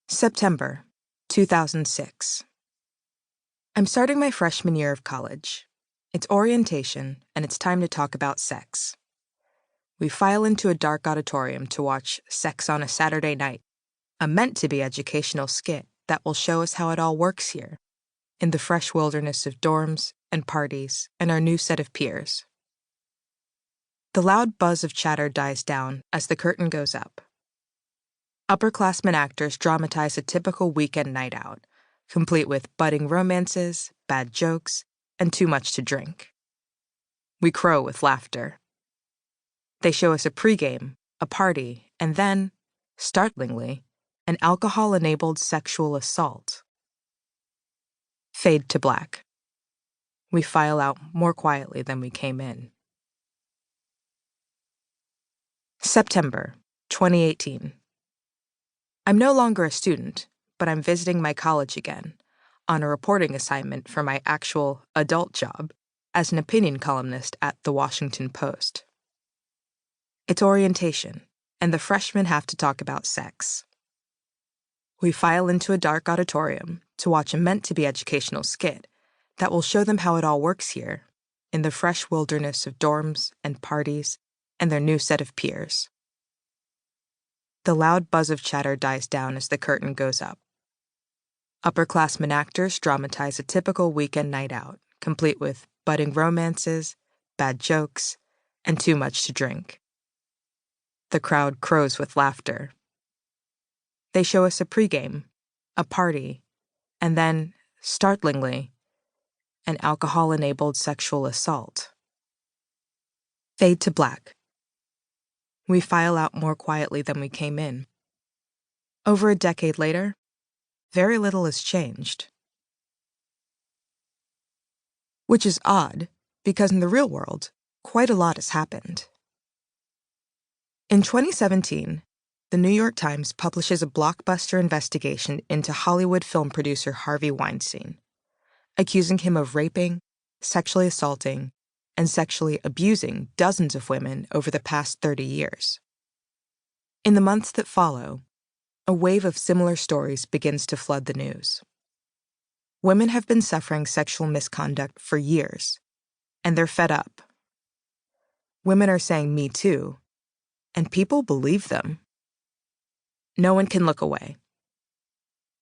September 2006. I'm starting my freshman year of college. It's orientation, and it's time to talk about sex. We file into a dark auditorium to watch Sex on a Saturday Night, a meant-to-be educational skit that will show us how it all works here, in the fresh wilderness of dorms and parties and our new set of peers. The loud buzz of chatter dies down as the curtain goes up. Upperclassmen actors dramatize a typical weekend night out, complete with budding romances, bad jokes, and too much to drink. We crow with laughter. They show us a pregame, a party, and then, startlingly, an alcohol-enabled sexual assault. Fade to black. We file out more quietly than we came in. September 2018. I'm no longer a student, but I'm visiting my college again, on a reporting assignment for my actual adult job as an opinion columnist at The Washington Post. It's orientation, and the freshmen have to talk about sex. We file into a dark auditorium to watch a meant-to-be educational skit that will show them how it all works here, in the fresh wilderness of dorms and parties and their new set of peers. The loud buzz of chatter dies down as the curtain goes up. Upperclassmen actors dramatize a typical weekend night out, complete with budding romances, bad jokes, and too much to drink. The crowd crows with laughter. They show us a pregame, a party, and then, startlingly, an alcohol-enabled sexual assault. Fade to black. We file out more quietly than we came in. Over a decade later, very little has changed. Which is odd, because in the real world, quite a lot has happened. In 2017, the New York Times publishes a blockbuster investigation into Hollywood film producer Harvey Weinstein, accusing him of raping, sexually assaulting, and sexually abusing dozens of women over the past 30 years. In the months that follow, a wave of similar stories begins to flood the news. Women have been suffering sexual misconduct for years, and they're fed up. Women are saying "Me Too," and people believe them. No one can look away.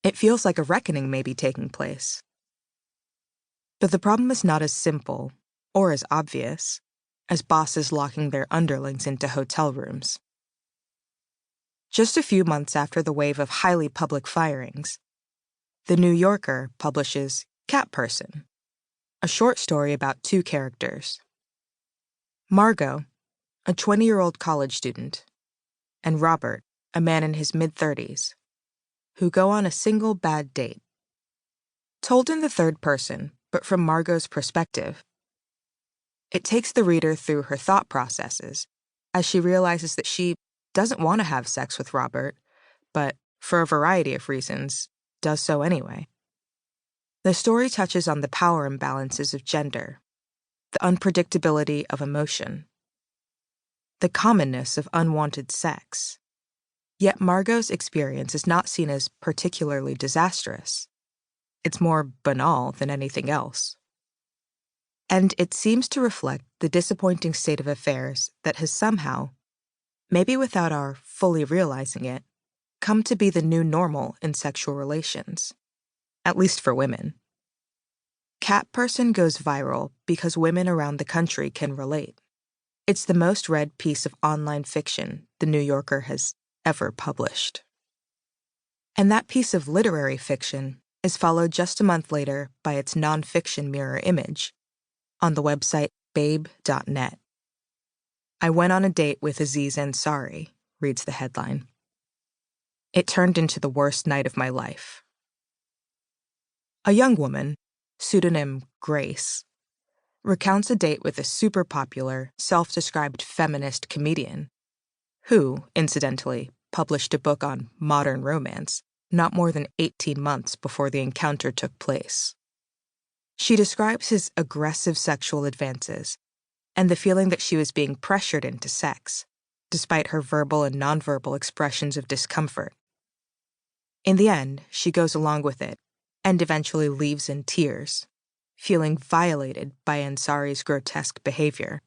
It feels like a reckoning may be taking place. But the problem is not as simple or as obvious as bosses locking their underlings into hotel rooms. Just a few months after the wave of highly public firings, The New Yorker publishes Cat Person, a short story about two characters. Margot, a 20-year-old college student, and Robert, a man in his mid-30s, who go on a single bad date. Told in the third person, but from Margot's perspective, it takes the reader through her thought processes as she realizes that she doesn't want to have sex with Robert, but, for a variety of reasons, does so anyway. The story touches on the power imbalances of gender, the unpredictability of emotion, the commonness of unwanted sex. Yet Margot's experience is not seen as particularly disastrous. It's more banal than anything else. And it seems to reflect the disappointing state of affairs that has somehow, maybe without our fully realizing it, come to be the new normal in sexual relations, at least for women. Cat Person goes viral because women around the country can relate. It's the most read piece of online fiction The New Yorker has ever published. And that piece of literary fiction is followed just a month later by its nonfiction mirror image on the website babe.net. I went on a date with Aziz Ansari, reads the headline. It turned into the worst night of my life. A young woman, pseudonym Grace, recounts a date with a super popular, self-described feminist comedian who, incidentally, published a book on modern romance not more than 18 months before the encounter took place. She describes his aggressive sexual advances and the feeling that she was being pressured into sex, despite her verbal and nonverbal expressions of discomfort. In the end, she goes along with it and eventually leaves in tears, feeling violated by Ansari's grotesque behavior.